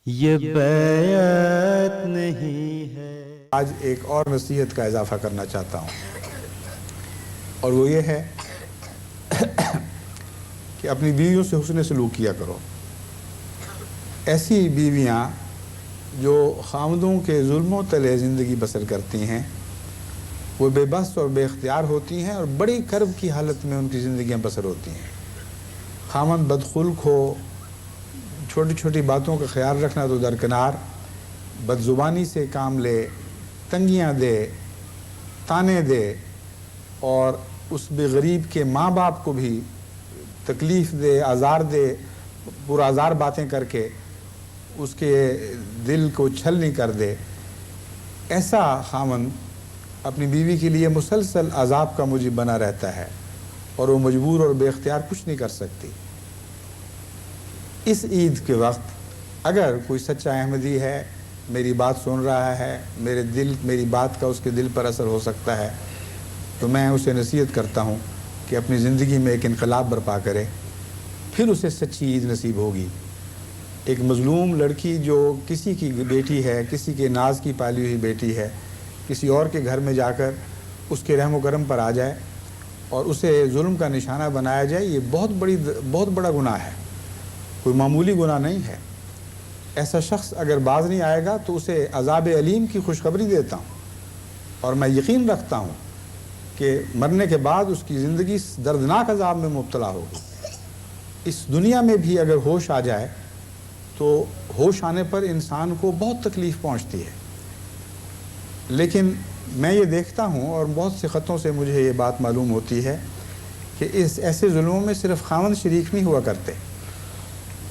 یہ بیعت نہیں ہے۔ آج ایک اور نصیحت کا اضافہ کرنا چاہتا ہوں، اور وہ یہ ہے کہ اپنی بیویوں سے حسن سلوک کیا کرو۔ ایسی بیویاں جو خاوندوں کے ظلموں تلے زندگی بسر کرتی ہیں، وہ بے بس اور بے اختیار ہوتی ہیں، اور بڑی کرب کی حالت میں ان کی زندگیاں بسر ہوتی ہیں۔ خاوند بدخلق ہو، چھوٹی چھوٹی باتوں کا خیال رکھنا تو درکنار، بد زبانی سے کام لے، تنگیاں دے، تانے دے، اور اس بے غریب کے ماں باپ کو بھی تکلیف دے، آزار دے، پرآزار باتیں کر کے اس کے دل کو چھلنی کر دے، ایسا خاوند اپنی بیوی کے لیے مسلسل عذاب کا موجب بنا رہتا ہے، اور وہ مجبور اور بے اختیار کچھ نہیں کر سکتی۔ اس عید کے وقت اگر کوئی سچا احمدی ہے، میری بات سن رہا ہے، میری بات کا اس کے دل پر اثر ہو سکتا ہے، تو میں اسے نصیحت کرتا ہوں کہ اپنی زندگی میں ایک انقلاب برپا کرے، پھر اسے سچی عید نصیب ہوگی۔ ایک مظلوم لڑکی جو کسی کی بیٹی ہے، کسی کے ناز کی پالی ہوئی بیٹی ہے، کسی اور کے گھر میں جا کر اس کے رحم و کرم پر آ جائے اور اسے ظلم کا نشانہ بنایا جائے، یہ بہت بڑا گناہ ہے، کوئی معمولی گناہ نہیں ہے۔ ایسا شخص اگر باز نہیں آئے گا تو اسے عذاب علیم کی خوشخبری دیتا ہوں، اور میں یقین رکھتا ہوں کہ مرنے کے بعد اس کی زندگی دردناک عذاب میں مبتلا ہوگی۔ اس دنیا میں بھی اگر ہوش آ جائے تو ہوش آنے پر انسان کو بہت تکلیف پہنچتی ہے، لیکن میں یہ دیکھتا ہوں، اور بہت سے خطوں سے مجھے یہ بات معلوم ہوتی ہے کہ ایسے ظلموں میں صرف خاوند شریک نہیں ہوا کرتے،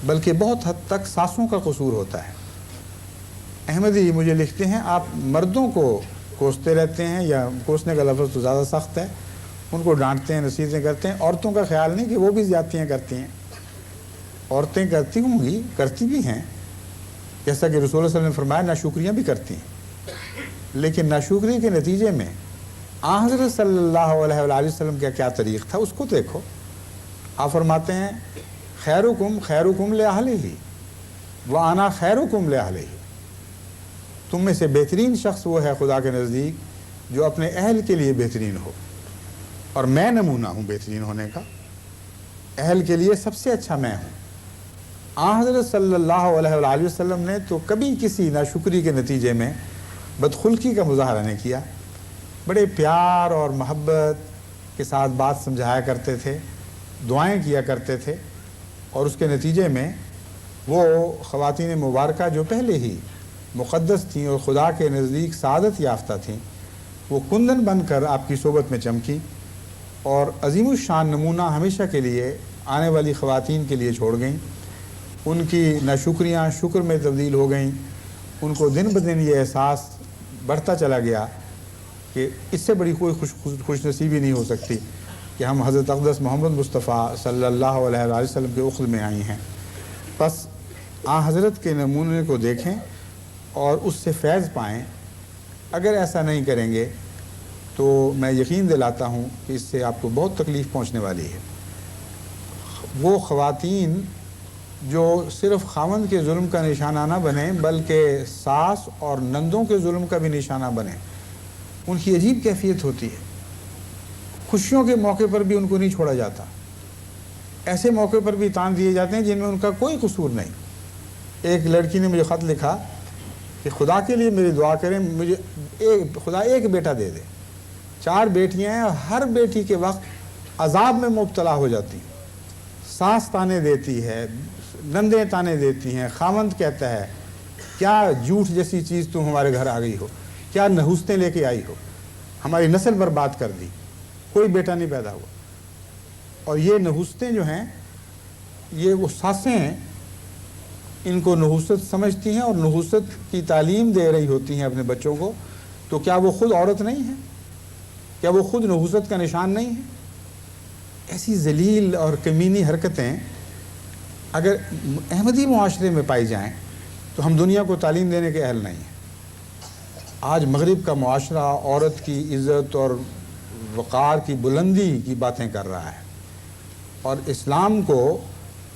بلکہ بہت حد تک ساسوں کا قصور ہوتا ہے۔ احمدی مجھے لکھتے ہیں، آپ مردوں کو کوستے رہتے ہیں، یا کوسنے کا لفظ تو زیادہ سخت ہے، ان کو ڈانٹتے ہیں، نصیحتیں کرتے ہیں، عورتوں کا خیال نہیں کہ وہ بھی زیادتیاں کرتی ہیں۔ عورتیں کرتی ہوں گی، کرتی بھی ہیں، جیسا کہ رسول اللہ صلی اللہ علیہ وسلم نے فرمایا ناشکریاں بھی کرتی ہیں، لیکن ناشکری کے نتیجے میں حضرت صلی اللہ علیہ وآلہ وسلم کا کیا طریق تھا اس کو دیکھو۔ آپ فرماتے ہیں خیرکم خیرکم لأہلہ وأنا خیرکم لأہلہ، تم میں سے بہترین شخص وہ ہے خدا کے نزدیک جو اپنے اہل کے لیے بہترین ہو، اور میں نمونہ ہوں بہترین ہونے کا، اہل کے لیے سب سے اچھا میں ہوں۔ حضرت صلی اللہ علیہ وآلہ وسلم نے تو کبھی کسی ناشکری کے نتیجے میں بدخلقی کا مظاہرہ نہیں کیا، بڑے پیار اور محبت کے ساتھ بات سمجھایا کرتے تھے، دعائیں کیا کرتے تھے، اور اس کے نتیجے میں وہ خواتین مبارکہ جو پہلے ہی مقدس تھیں اور خدا کے نزدیک سعادت یافتہ تھیں، وہ کندن بن کر آپ کی صحبت میں چمکی، اور عظیم الشان نمونہ ہمیشہ کے لیے آنے والی خواتین کے لیے چھوڑ گئیں۔ ان کی ناشکریاں شکر میں تبدیل ہو گئیں، ان کو دن بدن یہ احساس بڑھتا چلا گیا کہ اس سے بڑی کوئی خوش نصیبی نہیں ہو سکتی کہ ہم حضرت اقدس محمد مصطفیٰ صلی اللہ علیہ وآلہ وسلم کے عقد میں آئی ہیں۔ بس حضرت کے نمونے کو دیکھیں اور اس سے فیض پائیں۔ اگر ایسا نہیں کریں گے تو میں یقین دلاتا ہوں کہ اس سے آپ کو بہت تکلیف پہنچنے والی ہے۔ وہ خواتین جو صرف خاوند کے ظلم کا نشانہ نہ بنیں بلکہ ساس اور نندوں کے ظلم کا بھی نشانہ بنیں، ان کی عجیب کیفیت ہوتی ہے۔ خوشیوں کے موقع پر بھی ان کو نہیں چھوڑا جاتا، ایسے موقع پر بھی تان دیے جاتے ہیں جن میں ان کا کوئی قصور نہیں۔ ایک لڑکی نے مجھے خط لکھا کہ خدا کے لیے میری دعا کریں، مجھے خدا ایک بیٹا دے دے، 4 بیٹیاں ہیں، ہر بیٹی کے وقت عذاب میں مبتلا ہو جاتی ہیں، ساس تانے دیتی ہے، نندیں تانے دیتی ہیں، خاوند کہتا ہے کیا جھوٹ جیسی چیز تم ہمارے گھر آ گئی ہو، کیا نحوستیں لے کے آئی ہو، ہماری نسل برباد کر دی، کوئی بیٹا نہیں پیدا ہوا۔ اور یہ نحوستیں جو ہیں، یہ وہ ساسیں ہیں، ان کو نحوست سمجھتی ہیں اور نحوست کی تعلیم دے رہی ہوتی ہیں اپنے بچوں کو، تو کیا وہ خود عورت نہیں ہیں؟ کیا وہ خود نحوست کا نشان نہیں ہے؟ ایسی ذلیل اور کمینی حرکتیں اگر احمدی معاشرے میں پائی جائیں تو ہم دنیا کو تعلیم دینے کے اہل نہیں ہیں۔ آج مغرب کا معاشرہ عورت کی عزت اور وقار کی بلندی کی باتیں کر رہا ہے، اور اسلام کو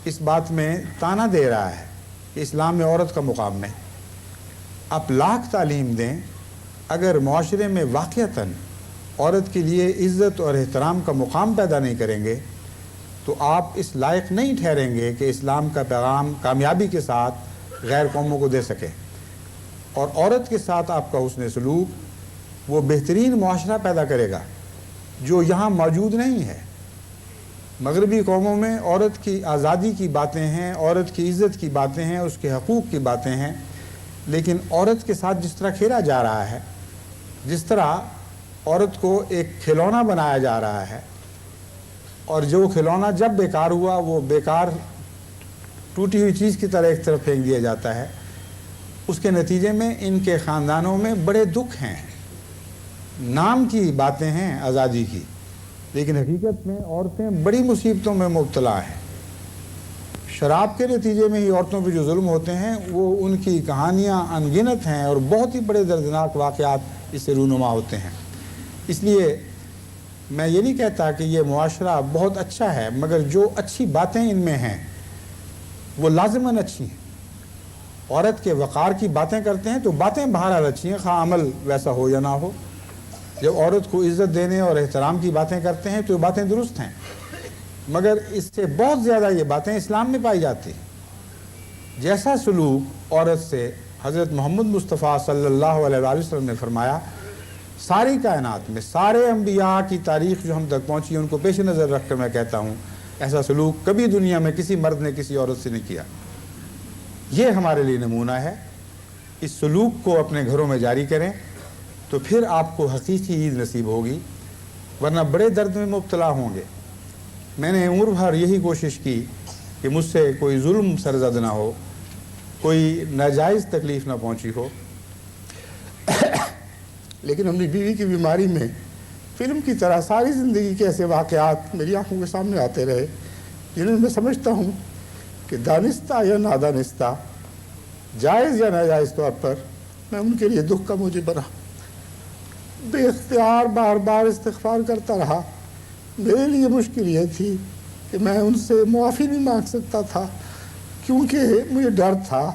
اس بات میں تانا دے رہا ہے کہ اسلام میں عورت کا مقام نہیں. آپ لاکھ تعلیم دیں، اگر معاشرے میں واقعتاً عورت کے لیے عزت اور احترام کا مقام پیدا نہیں کریں گے تو آپ اس لائق نہیں ٹھہریں گے کہ اسلام کا پیغام کامیابی کے ساتھ غیر قوموں کو دے سکے. اور عورت کے ساتھ آپ کا حسن سلوک وہ بہترین معاشرہ پیدا کرے گا جو یہاں موجود نہیں ہے. مغربی قوموں میں عورت کی آزادی کی باتیں ہیں، عورت کی عزت کی باتیں ہیں، اس کے حقوق کی باتیں ہیں، لیکن عورت کے ساتھ جس طرح کھیلا جا رہا ہے، جس طرح عورت کو ایک کھلونا بنایا جا رہا ہے، اور جو کھلونا جب بیکار ہوا وہ بیکار ٹوٹی ہوئی چیز کی طرح ایک طرف پھینک دیا جاتا ہے، اس کے نتیجے میں ان کے خاندانوں میں بڑے دکھ ہیں. نام کی باتیں ہیں آزادی کی، لیکن حقیقت میں عورتیں بڑی مصیبتوں میں مبتلا ہیں. شراب کے نتیجے میں ہی عورتوں پہ جو ظلم ہوتے ہیں وہ ان کی کہانیاں انگنت ہیں اور بہت ہی بڑے دردناک واقعات اس سے رونما ہوتے ہیں. اس لیے میں یہ نہیں کہتا کہ یہ معاشرہ بہت اچھا ہے، مگر جو اچھی باتیں ان میں ہیں وہ لازماً اچھی ہیں. عورت کے وقار کی باتیں کرتے ہیں تو باتیں بہرحال اچھی ہیں، خواہ عمل ویسا ہو یا نہ ہو. جب عورت کو عزت دینے اور احترام کی باتیں کرتے ہیں تو یہ باتیں درست ہیں، مگر اس سے بہت زیادہ یہ باتیں اسلام میں پائی جاتی ہیں. جیسا سلوک عورت سے حضرت محمد مصطفیٰ صلی اللہ علیہ وآلہ وسلم نے فرمایا، ساری کائنات میں سارے انبیاء کی تاریخ جو ہم تک پہنچی ان کو پیش نظر رکھ کر میں کہتا ہوں ایسا سلوک کبھی دنیا میں کسی مرد نے کسی عورت سے نہیں کیا. یہ ہمارے لیے نمونہ ہے. اس سلوک کو اپنے گھروں میں جاری کریں تو پھر آپ کو حقیقی عید نصیب ہوگی، ورنہ بڑے درد میں مبتلا ہوں گے. میں نے عمر بھر یہی کوشش کی کہ مجھ سے کوئی ظلم سرزد نہ ہو، کوئی ناجائز تکلیف نہ پہنچی ہو، لیکن اپنی بیوی کی بیماری میں فلم کی طرح ساری زندگی کے ایسے واقعات میری آنکھوں کے سامنے آتے رہے جنہیں میں سمجھتا ہوں کہ دانستہ یا نادانستہ، جائز یا ناجائز طور پر میں ان کے لیے دکھ کا موجب بنا. بے اختیار بار بار استغفار کرتا رہا. میرے لیے مشکل یہ تھی کہ میں ان سے معافی نہیں مانگ سکتا تھا، کیونکہ مجھے ڈر تھا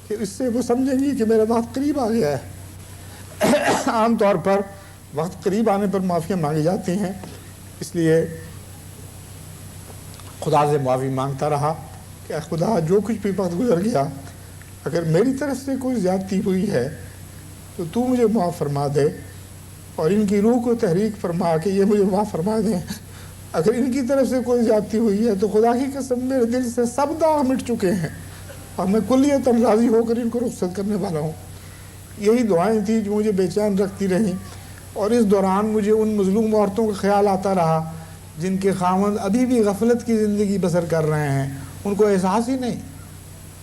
کہ اس سے وہ سمجھیں گی کہ میرا وقت قریب آ گیا ہے. عام طور پر وقت قریب آنے پر معافیاں مانگی جاتی ہیں، اس لیے خدا سے معافی مانگتا رہا کہ اے خدا، جو کچھ بھی وقت گزر گیا، اگر میری طرف سے کوئی زیادتی ہوئی ہے تو مجھے معاف فرما دے، اور ان کی روح کو تحریک فرما کہ یہ مجھے معاف فرما دیں. اگر ان کی طرف سے کوئی زیادتی ہوئی ہے تو خدا کی قسم میرے دل سے سب داغ مٹ چکے ہیں اور میں کلیتاً راضی ہو کر ان کو رخصت کرنے والا ہوں. یہی دعائیں تھیں جو مجھے بے چین رکھتی رہیں، اور اس دوران مجھے ان مظلوم عورتوں کا خیال آتا رہا جن کے خاوند ابھی بھی غفلت کی زندگی بسر کر رہے ہیں. ان کو احساس ہی نہیں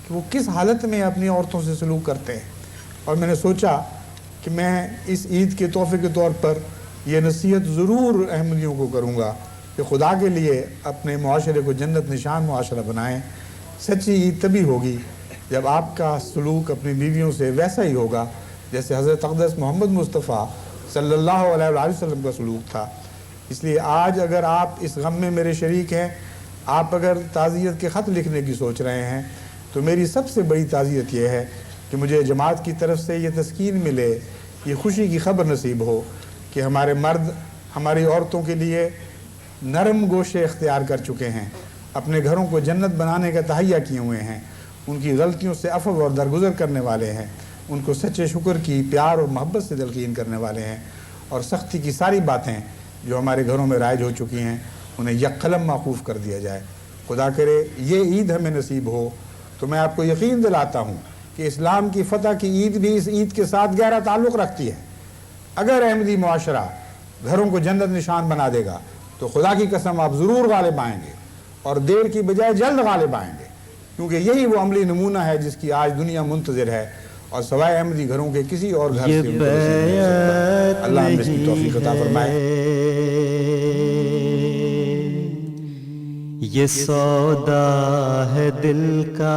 کہ وہ کس حالت میں اپنی عورتوں سے سلوک کرتے ہیں. اور میں نے سوچا کہ میں اس عید کے تحفے کے طور پر یہ نصیحت ضرور احمدیوں کو کروں گا کہ خدا کے لیے اپنے معاشرے کو جنت نشان معاشرہ بنائیں. سچی عید تبھی ہوگی جب آپ کا سلوک اپنی بیویوں سے ویسا ہی ہوگا جیسے حضرت اقدس محمد مصطفیٰ صلی اللہ علیہ وآلہ وسلم کا سلوک تھا. اس لیے آج اگر آپ اس غم میں میرے شریک ہیں، آپ اگر تعزیت کے خط لکھنے کی سوچ رہے ہیں، تو میری سب سے بڑی تعزیت یہ ہے کہ مجھے جماعت کی طرف سے یہ تسکین ملے، یہ خوشی کی خبر نصیب ہو کہ ہمارے مرد ہماری عورتوں کے لیے نرم گوشے اختیار کر چکے ہیں، اپنے گھروں کو جنت بنانے کا تہیہ کیے ہوئے ہیں، ان کی غلطیوں سے عفو اور درگزر کرنے والے ہیں، ان کو سچے شکر کی پیار اور محبت سے تلقین کرنے والے ہیں، اور سختی کی ساری باتیں جو ہمارے گھروں میں رائج ہو چکی ہیں انہیں یک قلم موقوف کر دیا جائے. خدا کرے یہ عید ہمیں نصیب ہو. تو میں آپ کو یقین دلاتا ہوں کہ اسلام کی فتح کی عید بھی اس عید کے ساتھ گہرا تعلق رکھتی ہے. اگر احمدی معاشرہ گھروں کو جنت نشان بنا دے گا تو خدا کی قسم آپ ضرور غالب آئیں گے، اور دیر کی بجائے جلد غالب آئیں گے، کیونکہ یہی وہ عملی نمونہ ہے جس کی آج دنیا منتظر ہے، اور سوائے احمدی گھروں کے کسی اور گھر سے ان کو نصیب نہیں ہو سکتا. اللہ ہمیں اس کی توفیق عطا فرمائے. یہ سودا ہے دل کا